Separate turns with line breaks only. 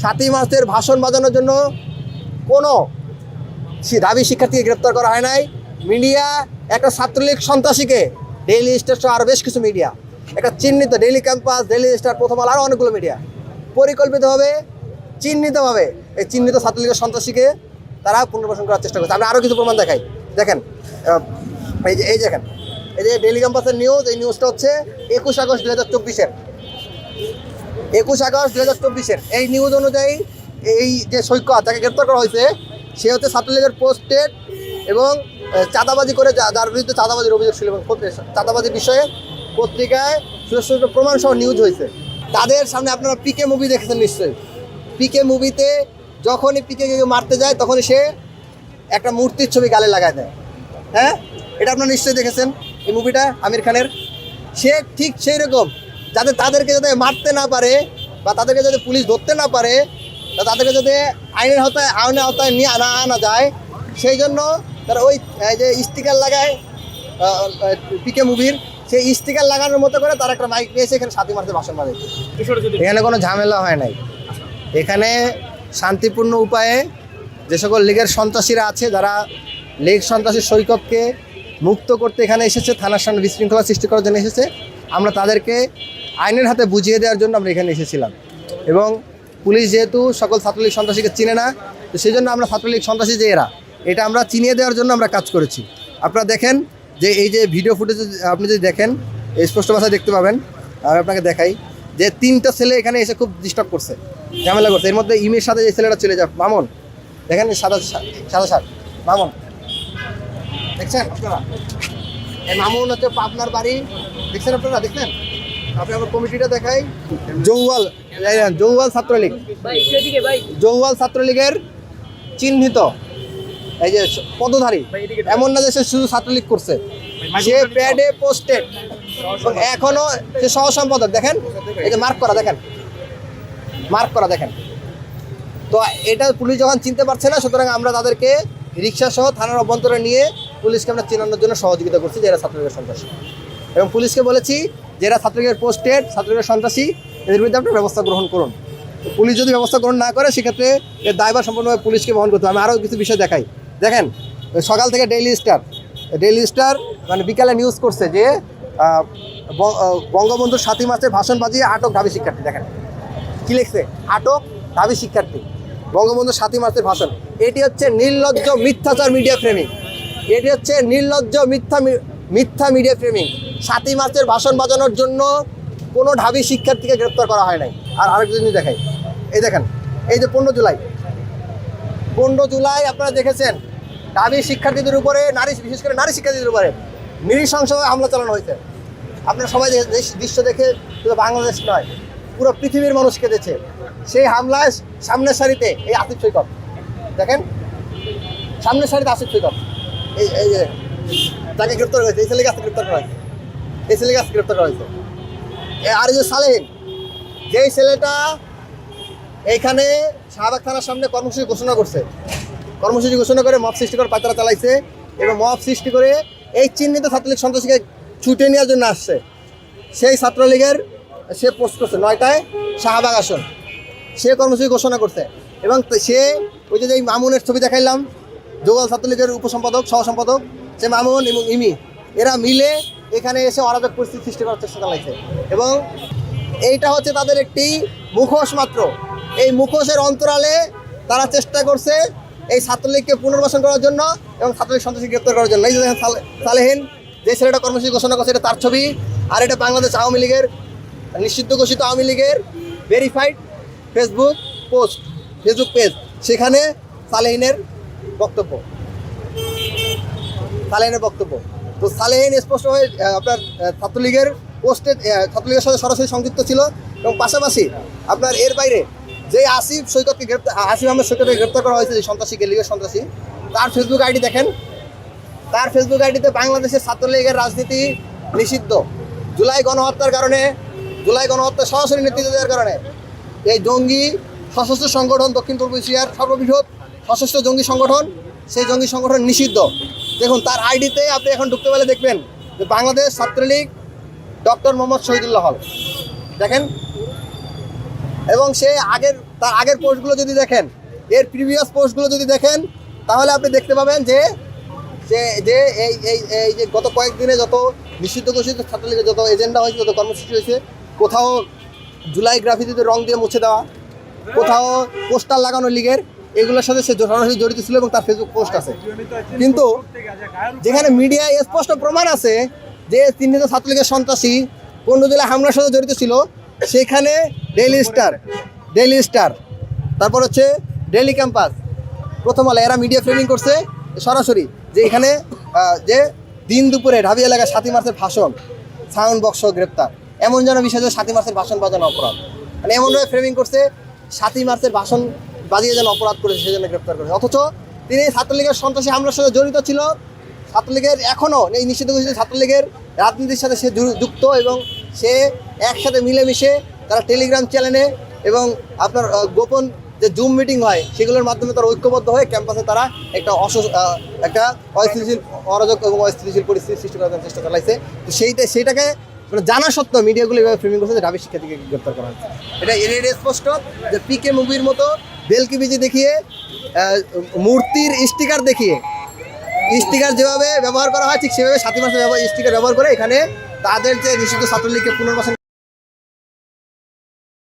7ই মার্চের ভাষণ বাজানোর জন্য কোনো দাবি শিক্ষার্থীকে গ্রেপ্তার করা হয় নাই। মিডিয়া একটা ছাত্রলীগ সন্ত্রাসীকে, ডেইলি স্টার সহ আরও বেশ কিছু মিডিয়া, একটা চিহ্নিত ডেইলি ক্যাম্পাস, ডেইলি স্টার, প্রথম আলো, আরও অনেকগুলো মিডিয়া পরিকল্পিতভাবে চিহ্নিতভাবে এই চিহ্নিত ছাত্রলীগের সন্ত্রাসীকে তারা পুনর্বাসন করার চেষ্টা করছে। আমি আরও কিছু প্রমাণ দেখাই। দেখেন, এই দেখেন, এই যে ডেইলি ক্যাম্পাসের নিউজ, এই নিউজটা হচ্ছে 21 আগস্ট 2024-এর, 21 আগস্ট 2024-এর এই নিউজ অনুযায়ী এই যে সৈকত তাকে গ্রেপ্তার করা হয়েছে, সে হচ্ছে ছাত্রলীগের পোস্টেড এবং চাঁদাবাজি করে, যার বিরুদ্ধে চাঁদাবাজির অভিযোগ ছিল এবং চাঁদাবাজির বিষয়ে পত্রিকায় সুস্পষ্ট প্রমাণ সহ নিউজ হয়েছে। তাদের সামনে আপনারা পিকে মুভি দেখেছেন নিশ্চয়ই। পিকে মুভিতে যখনই পিকে মারতে যায় তখনই সে একটা মূর্তির ছবি গালে লাগায় দেয়। হ্যাঁ, এটা আপনারা নিশ্চয়ই দেখেছেন এই মুভিটা আমির খানের। সে ঠিক সেই রকম, যাতে তাদেরকে যাতে মারতে না পারে বা তাদেরকে যাতে পুলিশ ধরতে না পারে বা তাদেরকে যাতে আইনের আওতায় নিয়ে আনা যায়, সেই জন্য তারা ওই যে স্টিকার লাগায় পিকে মুভির, সেই স্টিকার লাগানোর মতো করে তারা একটা মাইক নিয়েছে এখানে 7ই মার্চে ভাষণ বাজে। এখানে কোনো ঝামেলা হয় নাই। এখানে শান্তিপূর্ণ উপায়ে যে সকল লীগের সন্ত্রাসীরা আছে, যারা লীগ সন্ত্রাসী সৈকতকে মুক্ত করতে এখানে এসেছে, থানার সামনে বিশৃঙ্খলা সৃষ্টি করার জন্য এসেছে, আমরা তাদেরকে আইনের হাতে বুঝিয়ে দেওয়ার জন্য আমরা এখানে এসেছিলাম। এবং পুলিশ যেহেতু সকল ছাত্রলীগ সন্ত্রাসীকে চিনে না, তো সেই জন্য আমরা ছাত্রলীগ সন্ত্রাসী যে এরা, এটা আমরা চিনিয়ে দেওয়ার জন্য আমরা কাজ করেছি। আপনারা দেখেন যে এই যে ভিডিও ফুটেজ আপনি যদি দেখেন, স্পষ্ট ভাষায় দেখতে পাবেন। আমি আপনাকে দেখাই যে 3টা ছেলে এখানে এসে খুব ডিস্টার্ব করছে, ঝামেলা করছে। এর মধ্যে ইমের সাথে যে ছেলেটা চলে যায়, মামুন, দেখেন সাদা শার্ট, মামুন দেখছেন আপনারা? এই মামুন হচ্ছে পাবনার বাড়ি, দেখছেন আপনারা? দেখছেন? আপনি আমার কমিটিটা দেখাই। জৌওয়াল ছাত্রলীগ, জৌওয়াল ছাত্রলীগের চিহ্নিত এই যে পদধারী, এমন না যে সে শুধু ছাত্রলীগ করছে, সে প্যাডে পোস্টেড, এখনো সে সহ সম্পাদক। দেখেন এই যে মার্ক করা, দেখেন মার্ক করা, দেখেন। তো এটা পুলিশ যখন চিনতে পারছে না, সুতরাং আমরা তাদেরকে রিক্সা সহ থানার অভ্যন্তরে নিয়ে পুলিশকে আমরা চিনানোর জন্য সহযোগিতা করছি যে এরা ছাত্রলীগের সন্ত্রাসী, এবং পুলিশকে বলেছি যে এরা ছাত্রলীগের পোস্টেড, ছাত্রলীগের সন্ত্রাসী, এদের বিরুদ্ধে আপনার ব্যবস্থা গ্রহণ করুন। পুলিশ যদি ব্যবস্থা গ্রহণ না করে, সেক্ষেত্রে এর দায়ভার সম্পূর্ণভাবে পুলিশকে বহন করতে হবে। আমি আরও কিছু বিষয় দেখাই। দেখেন, সকাল থেকে ডেইলি স্টার মানে বিকালে নিউজ করছে যে বঙ্গবন্ধুর 7ই মার্চের ভাষণ বাজিয়ে আটক ঢাবি শিক্ষার্থী। দেখেন কী লিখছে, আটক ঢাবি শিক্ষার্থী, বঙ্গবন্ধুর 7ই মার্চের ভাষণ। এটি হচ্ছে নির্লজ্জ মিথ্যাচার মিডিয়া ফ্রেমিং, এটি হচ্ছে নির্লজ্জ মিথ্যা মিডিয়া ফ্রেমিং। 7ই মার্চের ভাষণ বাজানোর জন্য কোনো ঢাবি শিক্ষার্থীকে গ্রেপ্তার করা হয় নাই। আর আরেকটা জিনিস দেখাই, এই দেখেন, এই যে 15 জুলাই আপনারা দেখেছেন ঢাবি শিক্ষার্থীদের উপরে, বিশেষ করে নারী শিক্ষার্থীদের উপরে নৃশংসভাবে হামলা চালানো হয়েছে। আপনারা সবাই দৃশ্য দেখে শুধু বাংলাদেশ নয়, পুরো পৃথিবীর মানুষ কেঁদেছে। সেই হামলায় সামনের সারিতে এই আসিফ সৈকত, দেখেন সামনের সারিতে আসিফ সৈকত, এই যে তাকে গ্রেপ্তার হয়েছে, এই ছেলেকে আজকে গ্রেপ্তার করা হয়েছে, এই ছেলেকে আজকে গ্রেপ্তার করা হয়েছে। আর এই যে সালেহীন, যেই ছেলেটা এইখানে শাহবাগ থানার সামনে কর্মসূচি ঘোষণা করে মব সৃষ্টি করে পায়তারা চালাইছে, এবং মব সৃষ্টি করে এই চিহ্নিত ছাত্রলীগ সন্ত্রাসীকে ছুটে নেওয়ার জন্য আসছে। সেই ছাত্রলীগের সে পোস্ট করছে 9টায় শাহবাগ আসন, সে কর্মসূচি ঘোষণা করছে। এবং সে ওই যে মামুনের ছবি দেখাইলাম, জৌওয়াল ছাত্রলীগের উপসম্পাদক, সহ সম্পাদক, সে মামুন এবং ইমি, এরা মিলে এখানে এসে অরাজক পরিস্থিতি সৃষ্টি করার চেষ্টা চালাইছে। এবং এইটা হচ্ছে তাদের একটি মুখোশ মাত্র। এই মুখোশের অন্তরালে তারা চেষ্টা করছে এই ছাত্রলীগকে পুনর্বাসন করার জন্য এবং ছাত্রলীগ সন্ত্রাসী গ্রেপ্তার করার জন্য। এই যে সালেহীন, যে ছেলেটা কর্মসূচি ঘোষণা করছে, এটা তার ছবি। আর এটা বাংলাদেশ আওয়ামী লীগের নিষিদ্ধ ঘোষিত আওয়ামী লীগের ভেরিফাইড ফেসবুক পেজ, সেখানে সালেহীনের বক্তব্য। তো সালেহীন স্পষ্টভাবে আপনার ছাত্রলীগের ছাত্রলীগের সাথে সরাসরি সংযুক্ত ছিল। এবং পাশাপাশি আপনার এর বাইরে যে আসিফ আহমেদ সৈকতকে গ্রেপ্তার করা হয়েছে, যে সন্ত্রাসীকে, লীগের সন্ত্রাসী, তার ফেসবুক আইডি দেখেন। তার ফেসবুক আইডিতে বাংলাদেশের ছাত্রলীগের রাজনীতি নিষিদ্ধ, জুলাই গণহত্যা সরাসরি নেতৃত্ব দেওয়ার কারণে এই জঙ্গি সশস্ত্র সংগঠন, দক্ষিণ পূর্ব এশিয়ার সর্ববৃহৎ সশস্ত্র জঙ্গি সংগঠন, সেই জঙ্গি সংগঠন নিষিদ্ধ। দেখুন তার আইডিতে আপনি এখন ঢুকতে পারলে দেখবেন যে বাংলাদেশ ছাত্রলীগ ডক্টর মোহাম্মদ শহীদুল্লাহ হল, দেখেন। এবং সে তার আগের পোস্টগুলো যদি দেখেন, এর প্রিভিয়াস পোস্টগুলো যদি দেখেন, তাহলে আপনি দেখতে পাবেন যে যে যে এই এই এই যে গত কয়েকদিনে যত নিষিদ্ধ ঘোষিত ছাত্রলীগের যত এজেন্ডা হয়েছে, যত কর্মসূচি হয়েছে, কোথাও জুলাই গ্রাফিতিতে রং দিয়ে মুছে দেওয়া, কোথাও পোস্টার লাগানো লীগের, এগুলোর সাথে সে সরাসরি জড়িত ছিল এবং তার ফেসবুক পোস্ট আছে। কিন্তু যেখানে মিডিয়ায় স্পষ্ট প্রমাণ আছে যে চিহ্নিত ছাত্রলীগের সন্ত্রাসী পণ্য জেলায় হামলার সাথে জড়িত ছিল, সেখানে ডেইলি স্টার, তারপর হচ্ছে ডেইলি ক্যাম্পাস, প্রথম আলো, এরা মিডিয়া ফ্রেমিং করছে সরাসরি যে এখানে যে দিন দুপুরে ঢাবি এলাকায় 7ই মার্চের ভাষণ, সাউন্ড বক্স গ্রেপ্তার, এমন যেন বিষয় যে 7ই মার্চের ভাষণ বাজানো অপরাধ, মানে এমনভাবে ফ্রেমিং করছে 7ই মার্চের ভাষণ বাজিয়ে যেন অপরাধ করেছে, সেজন্য গ্রেপ্তার করেছে। অথচ তিনি ছাত্রলীগের সন্ত্রাসী হামলার সাথে জড়িত ছিল, ছাত্রলীগের এখনও এই নিষিদ্ধ ঘোষিত ছাত্রলীগের রাজনীতির সাথে সে যুক্ত, এবং সে একসাথে মিলেমিশে তারা টেলিগ্রাম চ্যানেলে এবং আপনার গোপন যে জুম মিটিং হয় সেগুলোর মাধ্যমে তারা ঐক্যবদ্ধ হয়ে ক্যাম্পাসে তারা একটা একটা অস্থিতিশীল, অরাজক এবং অস্থিতিশীল পরিস্থিতি সৃষ্টি করার চেষ্টা চালাইছে। তো সেইটাকে মানে জানা সত্ত্বেও মিডিয়াগুলো এভাবে ফ্রেমিং করছে যে ঢাবি শিক্ষার্থীকে গ্রেপ্তার করা হচ্ছে। এটা স্পষ্ট যে পিকে মুভির মতো বেলকি বিজি দেখিয়ে, মূর্তির স্টিকার দেখিয়ে, স্টিকার যেভাবে ব্যবহার করা হয় ঠিক সেভাবে 7ই মার্চে স্টিকার ব্যবহার করে এখানে তাদের যে নিষিদ্ধ ছাত্রলীগকে পুনর্বাসন